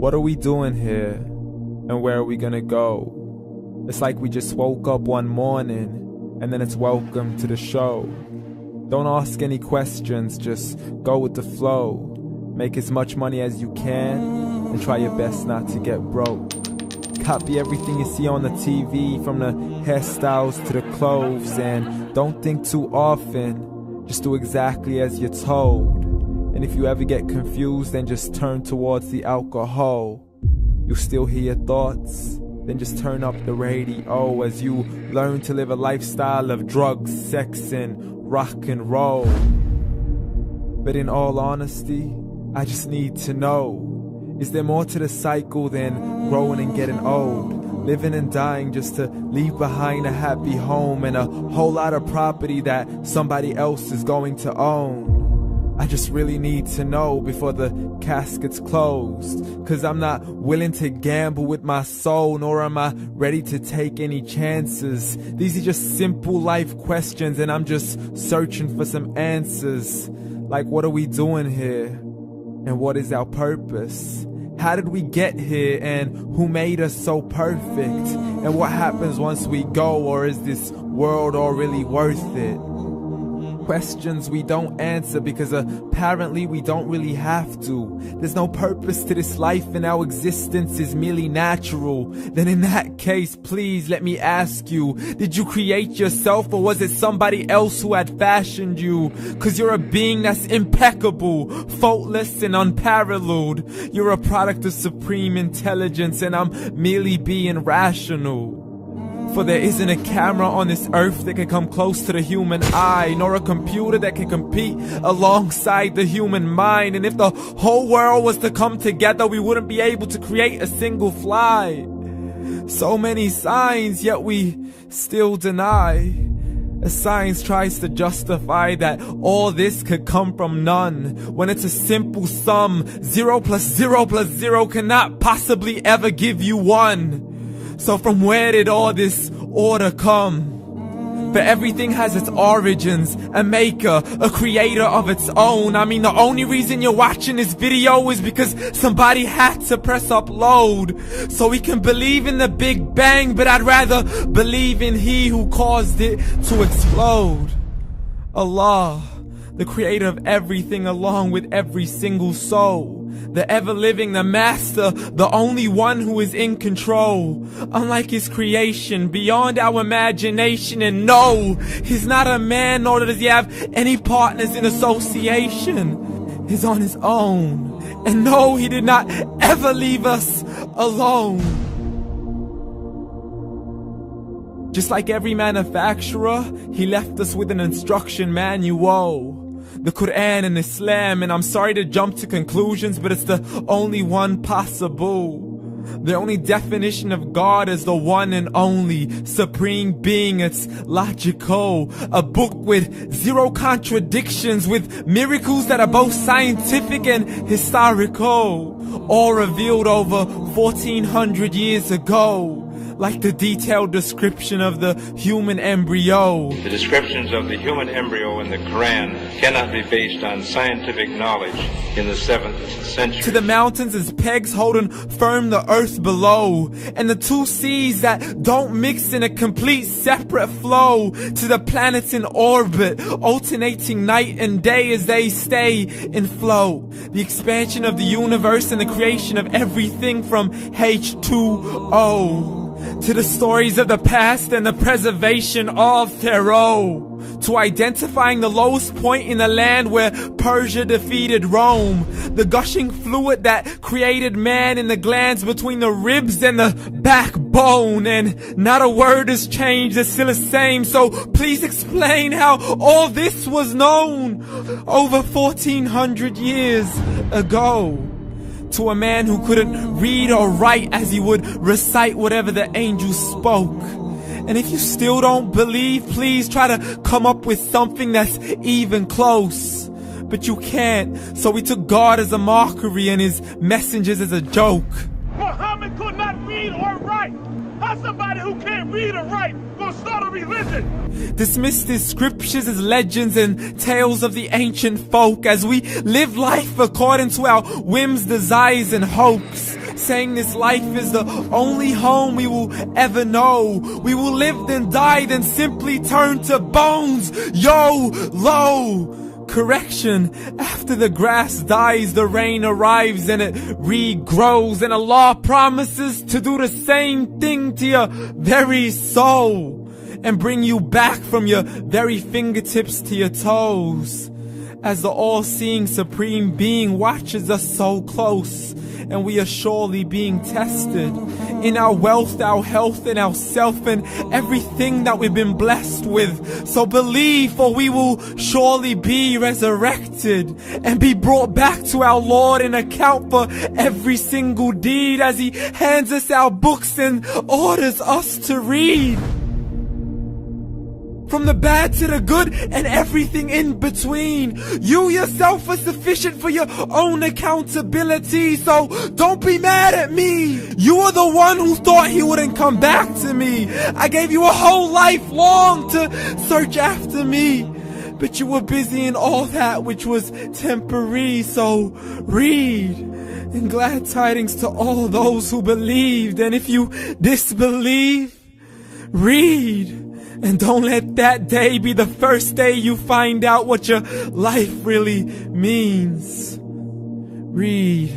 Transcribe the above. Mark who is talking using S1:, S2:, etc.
S1: What are we doing here? And where are we gonna go? It's like we just woke up one morning and then it's welcome to the show. Don't ask any questions, just go with the flow. Make as much money as you can and try your best not to get broke. Copy everything you see on the TV, from the hairstyles to the clothes, and don't think too often, just do exactly as you're told. And if you ever get confused, then just turn towards the alcohol. You still hear your thoughts? Then just turn up the radio as you learn to live a lifestyle of drugs, sex, and rock and roll. But in all honesty, I just need to know, is there more to the cycle than growing and getting old? Living and dying just to leave behind a happy home and a whole lot of property that somebody else is going to own. I just really need to know before the casket's closed, 'cause I'm not willing to gamble with my soul, nor am I ready to take any chances. These are just simple life questions and I'm just searching for some answers. Like, what are we doing here? And what is our purpose? How did we get here, and who made us so perfect? And what happens once we go, or is this world all really worth it? Questions we don't answer because apparently we don't really have to. There's no purpose to this life and our existence is merely natural. Then in that case, please let me ask you, did you create yourself, or was it somebody else who had fashioned you? 'Cause you're a being that's impeccable, faultless and unparalleled. You're a product of supreme intelligence and I'm merely being rational. For there isn't a camera on this earth that can come close to the human eye, nor a computer that can compete alongside the human mind. And if the whole world was to come together, we wouldn't be able to create a single fly. So many signs, yet we still deny. As science tries to justify that all this could come from none, when it's a simple sum. 0 plus 0 plus 0 cannot possibly ever give you 1. So from where did all this order come? But everything has its origins, a maker, a creator of its own. I mean, the only reason you're watching this video is because somebody had to press upload. So we can believe in the Big Bang, but I'd rather believe in He who caused it to explode. Allah, the creator of everything along with every single soul. The ever-living, the master, the only one who is in control. Unlike his creation, beyond our imagination. And no, he's not a man, nor does he have any partners in association. He's on his own. And no, he did not ever leave us alone. Just like every manufacturer, he left us with an instruction manual. The Quran and Islam, and I'm sorry to jump to conclusions, but it's the only one possible. The only definition of God is the one and only supreme being. It's logical, a book with 0 contradictions, with miracles that are both scientific and historical, all revealed over 1400 years ago. Like the detailed description of the human embryo.
S2: The descriptions of the human embryo in the Quran cannot be based on scientific knowledge in the 7th century.
S1: To the mountains as pegs holding firm the earth below, and the 2 seas that don't mix in a complete separate flow. To the planets in orbit, alternating night and day as they stay in flow. The expansion of the universe and the creation of everything from H2O. To the stories of the past and the preservation of Pharaoh. To identifying the lowest point in the land where Persia defeated Rome. The gushing fluid that created man in the glands between the ribs and the backbone. And not a word has changed, it's still the same. So please explain how all this was known over 1400 years ago. To a man who couldn't read or write as he would recite whatever the angels spoke. And if you still don't believe, please try to come up with something that's even close. But you can't, so we took God as a mockery and his messengers as a joke.
S3: Muhammad could not read or write. How somebody who can't read or write gonna start a religion?
S1: Dismissed his scriptures as legends and tales of the ancient folk, as we live life according to our whims, desires and hopes. saying this life is the only home we will ever know. We will live then die, then simply turn to bones. YOLO! Correction, after the grass dies, the rain arrives and it regrows, and Allah promises to do the same thing to your very soul and bring you back from your very fingertips to your toes, as the all-seeing supreme being watches us so close, and we are surely being tested in our wealth, our health, and our self, and everything that we've been blessed with. So believe, for we will surely be resurrected and be brought back to our Lord and account for every single deed, as He hands us our books and orders us to read. From the bad to the good and everything in between. You yourself are sufficient for your own accountability, so don't be mad at me. You are the one who thought He wouldn't come back to me. I gave you a whole life long to search after me, but you were busy in all that which was temporary. So read, and glad tidings to all those who believed. And if you disbelieve, read. And don't let that day be the first day you find out what your life really means. Read.